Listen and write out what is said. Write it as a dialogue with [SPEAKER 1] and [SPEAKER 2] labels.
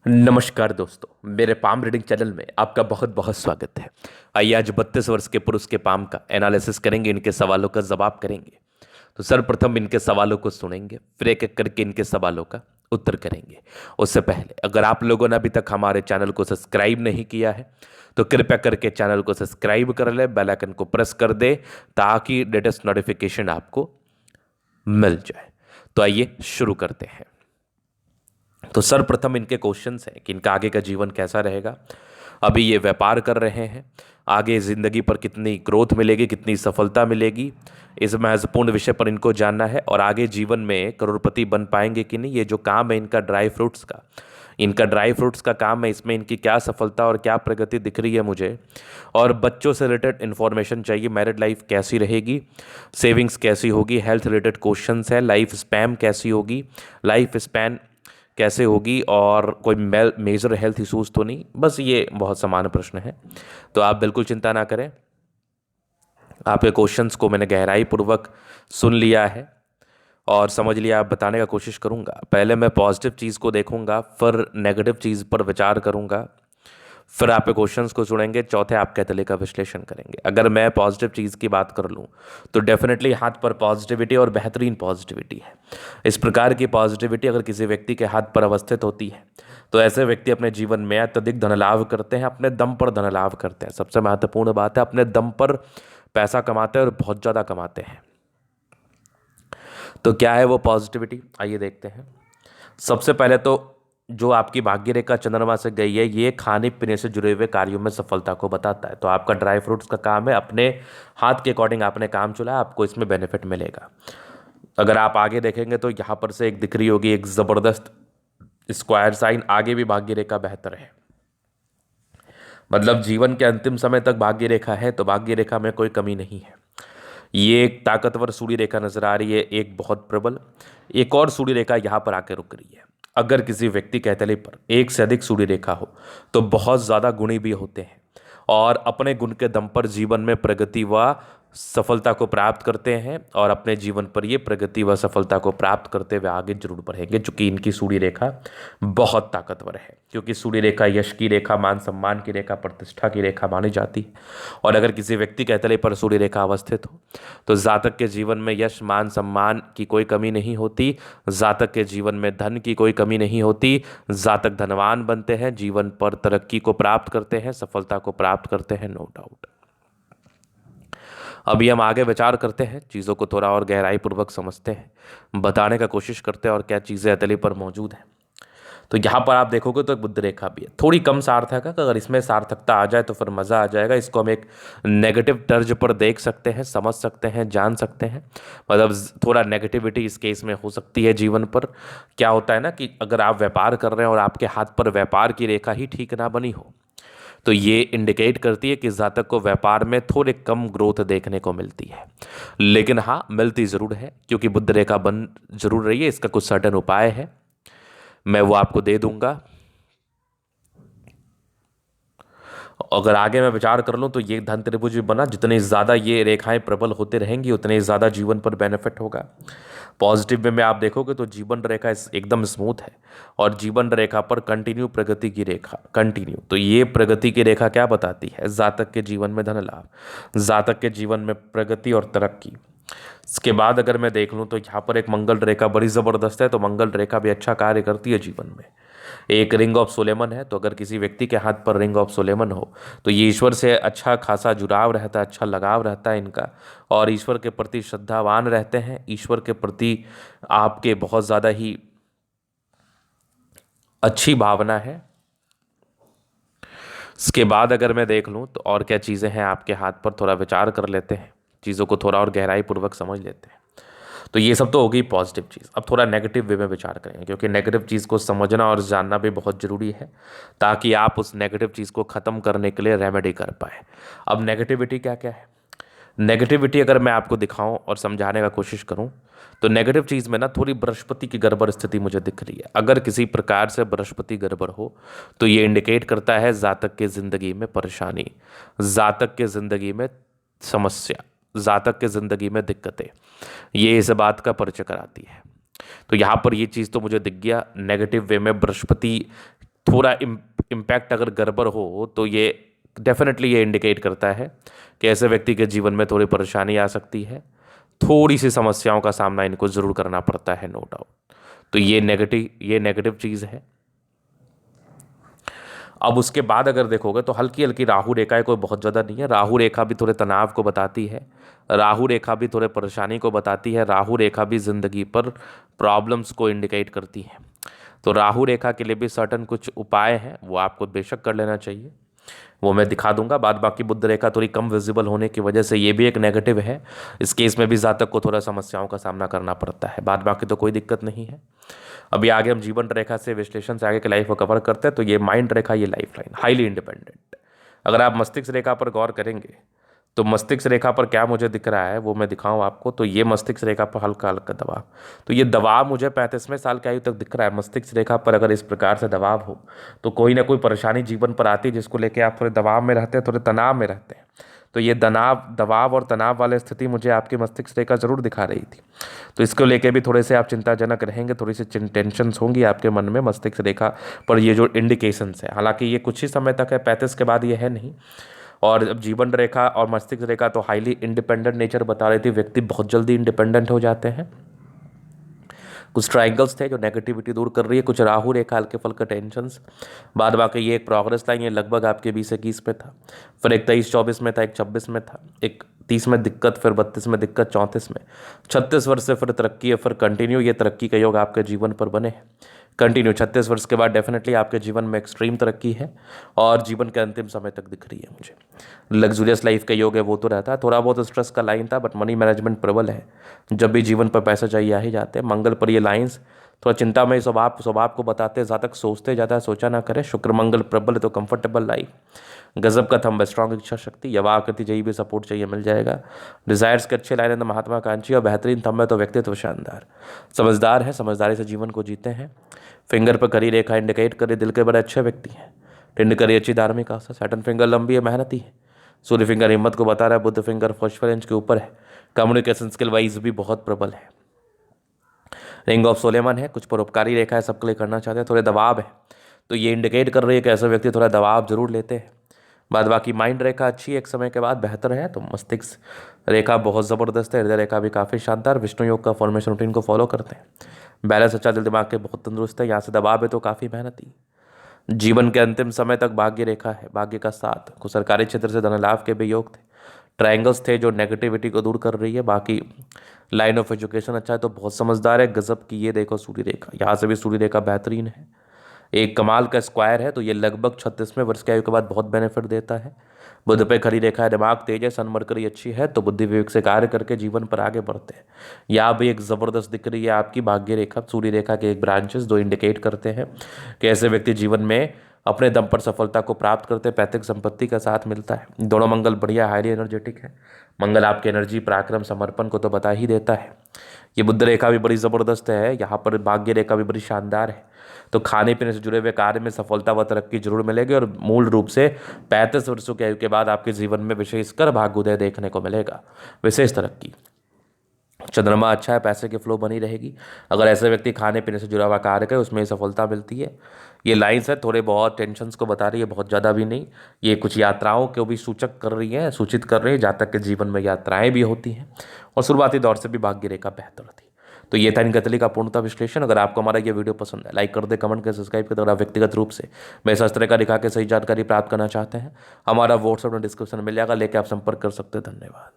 [SPEAKER 1] नमस्कार दोस्तों, मेरे पाम रीडिंग चैनल में आपका बहुत बहुत स्वागत है। आइए आज 32 वर्ष के पुरुष के पाम का एनालिसिस करेंगे, इनके सवालों का जवाब करेंगे। तो सर्वप्रथम इनके सवालों को सुनेंगे, फिर एक एक करके इनके सवालों का उत्तर करेंगे। उससे पहले अगर आप लोगों ने अभी तक हमारे चैनल को सब्सक्राइब नहीं किया है तो कृपया करके चैनल को सब्सक्राइब कर ले, बेल आइकन को प्रेस कर दे ताकि लेटेस्ट नोटिफिकेशन आपको मिल जाए। तो आइए शुरू करते हैं। तो सर्वप्रथम इनके क्वेश्चंस हैं कि इनका आगे का जीवन कैसा रहेगा। अभी ये व्यापार कर रहे हैं, आगे ज़िंदगी पर कितनी ग्रोथ मिलेगी, कितनी सफलता मिलेगी, इस महत्वपूर्ण विषय पर इनको जानना है। और आगे जीवन में करोड़पति बन पाएंगे कि नहीं, ये जो काम है इनका ड्राई फ्रूट्स का काम है, इसमें इनकी क्या सफलता और क्या प्रगति दिख रही है मुझे। और बच्चों से रिलेटेड इन्फॉर्मेशन चाहिए, मैरिड लाइफ कैसी रहेगी, सेविंग्स कैसी होगी, हेल्थ रिलेटेड क्वेश्चंस है, लाइफ स्पैन कैसी होगी, लाइफ स्पैन कैसे होगी, और कोई मेजर हेल्थ इश्यूज तो नहीं। बस ये बहुत सामान्य प्रश्न है, तो आप बिल्कुल चिंता ना करें। आपके क्वेश्चंस को मैंने गहराई पूर्वक सुन लिया है और समझ लिया, आप बताने का कोशिश करूंगा। पहले मैं पॉजिटिव चीज़ को देखूंगा, फिर नेगेटिव चीज़ पर विचार करूंगा, फिर आपके क्वेश्चंस को सुनेंगे, चौथे आपके तले का विश्लेषण करेंगे। अगर मैं पॉजिटिव चीज़ की बात कर लूँ तो डेफिनेटली हाथ पर पॉजिटिविटी और बेहतरीन पॉजिटिविटी है। इस प्रकार की पॉजिटिविटी अगर किसी व्यक्ति के हाथ पर अवस्थित होती है तो ऐसे व्यक्ति अपने जीवन में अत्यधिक धन लाभ करते हैं, अपने दम पर धन लाभ करते हैं। सबसे महत्वपूर्ण बात है, अपने दम पर पैसा कमाते हैं और बहुत ज़्यादा कमाते हैं। तो क्या है वो पॉजिटिविटी, आइए देखते हैं। सबसे पहले तो जो आपकी भाग्य रेखा चंद्रमा से गई है, ये खाने पीने से जुड़े हुए कार्यों में सफलता को बताता है। तो आपका ड्राई फ्रूट्स का काम है, अपने हाथ के अकॉर्डिंग आपने काम चुना, आपको इसमें बेनिफिट मिलेगा। अगर आप आगे देखेंगे तो यहाँ पर से एक दिख रही होगी एक ज़बरदस्त स्क्वायर साइन, आगे भी भाग्य रेखा बेहतर है। मतलब जीवन के अंतिम समय तक भाग्य रेखा है, तो भाग्य रेखा में कोई कमी नहीं है। ये एक ताकतवर सूर्य रेखा नजर आ रही है, एक बहुत प्रबल, एक और सूर्य रेखा यहाँ पर आकर रुक रही है। अगर किसी व्यक्ति के तले पर एक से अधिक सूर्य रेखा हो तो बहुत ज़्यादा गुणी भी होते हैं और अपने गुण के दम पर जीवन में प्रगति व सफलता को प्राप्त करते हैं, और अपने जीवन पर ये प्रगति व सफलता को प्राप्त करते हुए आगे जरूर बढ़ेंगे, क्योंकि इनकी सूर्य रेखा बहुत ताकतवर है। क्योंकि सूर्य रेखा यश की रेखा, मान सम्मान की रेखा, प्रतिष्ठा की रेखा मानी जाती है। और अगर किसी व्यक्ति के तले पर सूर्य रेखा अवस्थित हो तो जातक के जीवन में यश मान सम्मान की कोई कमी नहीं होती, जातक के जीवन में धन की कोई कमी नहीं होती, जातक धनवान बनते हैं, जीवन पर तरक्की को प्राप्त करते हैं, सफलता को प्राप्त करते हैं, नो डाउट। अभी हम आगे विचार करते हैं, चीज़ों को थोड़ा और गहराई पूर्वक समझते हैं, बताने का कोशिश करते हैं और क्या चीज़ें हथेली पर मौजूद हैं। तो यहाँ पर आप देखोगे तो एक बुद्ध रेखा भी है, थोड़ी कम सार्थक है। अगर इसमें सार्थकता आ जाए तो फिर मज़ा आ जाएगा। इसको हम एक नेगेटिव तर्ज पर देख सकते हैं, समझ सकते हैं, जान सकते हैं। मतलब थोड़ा नेगेटिविटी इस केस में हो सकती है जीवन पर। क्या होता है ना कि अगर आप व्यापार कर रहे हैं और आपके हाथ पर व्यापार की रेखा ही ठीक ना बनी हो तो ये इंडिकेट करती है कि जातक को व्यापार में थोड़े कम ग्रोथ देखने को मिलती है। लेकिन हाँ, मिलती ज़रूर है, क्योंकि बुद्ध रेखा बन जरूर रही है। इसका कुछ सर्टेन उपाय है, मैं वो आपको दे दूंगा। अगर आगे मैं विचार कर लूँ तो ये धन त्रिभुज भी बना, जितने ज़्यादा ये रेखाएं प्रबल होते रहेंगी उतने ज़्यादा जीवन पर बेनिफिट होगा। पॉजिटिव में आप देखोगे तो जीवन रेखा एकदम स्मूथ है, और जीवन रेखा पर कंटिन्यू प्रगति की रेखा, कंटिन्यू। तो ये प्रगति की रेखा क्या बताती है, जातक के जीवन में धन लाभ, जातक के जीवन में प्रगति और तरक्की। इसके बाद अगर मैं देख लूँ तो यहाँ पर एक मंगल रेखा बड़ी ज़बरदस्त है, तो मंगल रेखा भी अच्छा कार्य करती है जीवन में। एक रिंग ऑफ सोलेमन है, तो अगर किसी व्यक्ति के हाथ पर रिंग ऑफ सोलेमन हो तो ये ईश्वर से अच्छा खासा जुड़ाव रहता है, अच्छा लगाव रहता है इनका, और ईश्वर के प्रति श्रद्धावान रहते हैं। ईश्वर के प्रति आपके बहुत ज़्यादा ही अच्छी भावना है। इसके बाद अगर मैं देख लूँ तो और क्या चीज़ें हैं आपके हाथ पर, थोड़ा विचार कर लेते हैं, चीज़ों को थोड़ा और गहराई पूर्वक समझ लेते हैं। तो ये सब तो हो गई पॉजिटिव चीज़। अब थोड़ा नेगेटिव वे में विचार करेंगे, क्योंकि नेगेटिव चीज़ को समझना और जानना भी बहुत ज़रूरी है, ताकि आप उस नेगेटिव चीज़ को ख़त्म करने के लिए रेमेडी कर पाए। अब नेगेटिविटी क्या क्या है, नेगेटिविटी अगर मैं आपको दिखाऊं और समझाने का कोशिश करूं तो नेगेटिव चीज़ में ना थोड़ी बृहस्पति की गड़बड़ स्थिति मुझे दिख रही है। अगर किसी प्रकार से बृहस्पति गड़बड़ हो तो ये इंडिकेट करता है जातक के ज़िंदगी में परेशानी, जातक के ज़िंदगी में समस्या, जातक के ज़िंदगी में दिक्कतें, ये इस बात का परिचय कराती है। तो यहाँ पर ये चीज़ तो मुझे दिख गया, नेगेटिव वे में बृहस्पति थोड़ा इम्पैक्ट अगर गड़बड़ हो तो ये डेफिनेटली ये इंडिकेट करता है कि ऐसे व्यक्ति के जीवन में थोड़ी परेशानी आ सकती है, थोड़ी सी समस्याओं का सामना इनको ज़रूर करना पड़ता है, नो डाउट। तो ये नेगेटिव चीज़ है। अब उसके बाद अगर देखोगे तो हल्की हल्की राहु रेखा है, कोई बहुत ज़्यादा नहीं है। राहु रेखा भी थोड़े तनाव को बताती है, राहु रेखा भी थोड़े परेशानी को बताती है, राहु रेखा भी ज़िंदगी पर प्रॉब्लम्स को इंडिकेट करती है। तो राहु रेखा के लिए भी सर्टन कुछ उपाय हैं, वो आपको बेशक कर लेना चाहिए, वो मैं दिखा दूंगा। बाद बाकी बुध रेखा थोड़ी कम विजिबल होने की वजह से ये भी एक नेगेटिव है। इस केस में भी जातक को थोड़ा समस्याओं का सामना करना पड़ता है, बाद बाकी तो कोई दिक्कत नहीं है। अभी आगे हम जीवन रेखा से विश्लेषण से आगे के लाइफ को कवर करते हैं। तो ये माइंड रेखा, ये लाइफ लाइन, हाईली इंडिपेंडेंट। अगर आप मस्तिष्क रेखा पर गौर करेंगे तो मस्तिष्क रेखा पर क्या मुझे दिख रहा है वो मैं दिखाऊं आपको। तो ये मस्तिष्क रेखा पर हल्का हल्का दबाव, तो ये दबाव मुझे 35वें साल की आयु तक दिख रहा है। मस्तिष्क रेखा पर अगर इस प्रकार से दबाव हो तो कोई ना कोई परेशानी जीवन पर आती है जिसको लेके आप थोड़े दबाव में रहते हैं, थोड़े तनाव में रहते हैं। तो ये दबाव और तनाव वाली स्थिति मुझे आपकी मस्तिष्क रेखा जरूर दिखा रही थी। तो इसको लेके भी थोड़े से आप चिंताजनक रहेंगे, थोड़ी सी टेंशन्स होंगी आपके मन में मस्तिष्क रेखा पर ये जो इंडिकेशंस है। हालांकि ये कुछ ही समय तक है, 35 के बाद ये है नहीं। और अब जीवन रेखा और मस्तिष्क रेखा तो हाईली इंडिपेंडेंट नेचर बता रही थी, व्यक्ति बहुत जल्दी इंडिपेंडेंट हो जाते हैं। कुछ ट्राइंगल्स थे जो नेगेटिविटी दूर कर रही है, कुछ राहु रेखा हल्के फुल्के टेंशंस। बाद बाकी ये एक प्रोग्रेस लाइन, ये लगभग आपके 20-21 में था, फिर एक 23-24 में था, एक 26 में था, एक 30 में दिक्कत, फिर 32 में दिक्कत, 34 में, 36 वर्ष से फिर तरक्की है, फिर कंटिन्यू। ये तरक्की का योग आपके जीवन पर बने हैं कंटिन्यू। 36 वर्ष के बाद डेफिनेटली आपके जीवन में एक्सट्रीम तरक्की है और जीवन के अंतिम समय तक दिख रही है मुझे। लग्जूरियस लाइफ का योग है वो तो रहता है, थोड़ा बहुत स्ट्रेस का लाइन था, बट मनी मैनेजमेंट प्रबल है। जब भी जीवन पर पैसा चाहिए आ ही जाते हैं। मंगल पर ये लाइन्स थोड़ा चिंतामय स्वभाव को बताते हैं, ज़्यादा सोचते ज़्यादा सोचा ना करें। शुक्र मंगल प्रबल है तो कंफर्टेबल लाइफ, गजब का थंब, स्ट्रॉन्ग इच्छा शक्ति, यवा आकृति चाहिए भी सपोर्ट चाहिए मिल जाएगा। डिजायर्स के अच्छे लाइन है तो महात्माकांक्षी और बेहतरीन थंब है तो व्यक्तित्व शानदार, समझदार है, समझदारी से जीवन को जीते हैं। फिंगर पर करी रेखा इंडिकेट करे दिल के बड़े अच्छे व्यक्ति हैं। टिंड करी अच्छी धार्मिक आस्था, सैटर्न फिंगर लंबी है, मेहनती है। सूर्य फिंगर हिम्मत को बता रहा है, बुध फिंगर फर्स्ट इंच के ऊपर है, कम्युनिकेशन स्किल वाइज भी बहुत प्रबल है। रिंग ऑफ सोलेमन है, कुछ परोपकारी रेखा है, सबके लिए करना चाहते हैं, थोड़े दबाव है। तो ये इंडिकेट कर रही है कि ऐसे व्यक्ति थोड़ा दबाव जरूर लेते हैं। बाद बाकी माइंड रेखा अच्छी एक समय के बाद बेहतर है, तो मस्तिष्क रेखा बहुत ज़बरदस्त है, हृदय रेखा भी काफ़ी शानदार। विष्णु योग का फॉर्मेशन रूटीन को फॉलो करते हैं, बैलेंस अच्छा, दिल दिमाग के बहुत तंदुरुस्त है। यहाँ से दबाव है तो काफ़ी मेहनती। जीवन के अंतिम समय तक भाग्य रेखा है, भाग्य का साथ। कुछ सरकारी क्षेत्र से धन लाभ के भी योग थे, ट्रायंगल्स थे जो नेगेटिविटी को दूर कर रही है। बाकी लाइन ऑफ एजुकेशन अच्छा है तो बहुत समझदार है, गजब की। ये देखो सूर्य रेखा, यहाँ से भी सूर्य रेखा बेहतरीन है, एक कमाल का स्क्वायर है। तो ये लगभग 36वें वर्ष की आयु के बाद बहुत बेनिफिट देता है। बुध पे खड़ी रेखा है, दिमाग तेज है, सन मरकरी अच्छी है तो बुद्धि विवेक से कार्य करके जीवन पर आगे बढ़ते हैं। यहाँ भी एक ज़बरदस्त दिख रही है आपकी भाग्य रेखा, सूर्य रेखा के एक ब्रांचेस दो इंडिकेट करते हैं कि ऐसे व्यक्ति जीवन में अपने दम पर सफलता को प्राप्त करते, पैतृक संपत्ति का साथ मिलता है। दोनों मंगल बढ़िया, हाईली एनर्जेटिक है। मंगल आपकी एनर्जी, पराक्रम, समर्पण को तो बता ही देता है। ये बुध रेखा भी बड़ी ज़बरदस्त है, यहाँ पर भाग्य रेखा भी बड़ी शानदार है। तो खाने पीने से जुड़े हुए कार्य में सफलता व तरक्की जरूर मिलेगी और मूल रूप से 35 वर्षों की आयु के बाद आपके जीवन में विशेषकर भाग्योदय देखने को मिलेगा, विशेष तरक्की। चंद्रमा अच्छा है, पैसे की फ्लो बनी रहेगी। अगर ऐसे व्यक्ति खाने पीने से जुड़ा हुआ कार्य करे उसमें सफलता मिलती है। ये लाइन्स है थोड़े बहुत टेंशन्स को बता रही है, बहुत ज़्यादा भी नहीं। ये कुछ यात्राओं को भी सूचित कर रही है, जातक के जीवन में यात्राएं भी होती हैं और शुरुआती दौर से भी भाग्य रेखा बेहतर थी। तो ये था इनका का पूर्णतः विश्लेषण। अगर आपको हमारा ये वीडियो पसंद है, लाइक कर दे, कमेंट कर, सब्सक्राइब कर दे। अगर आप व्यक्तिगत रूप से मैं शास्त्र का दिखा के सही जानकारी प्राप्त करना चाहते हैं, हमारा व्हाट्सएप में डिस्क्रिप्शन मिल जाएगा, लेके आप संपर्क कर सकते हैं। धन्यवाद।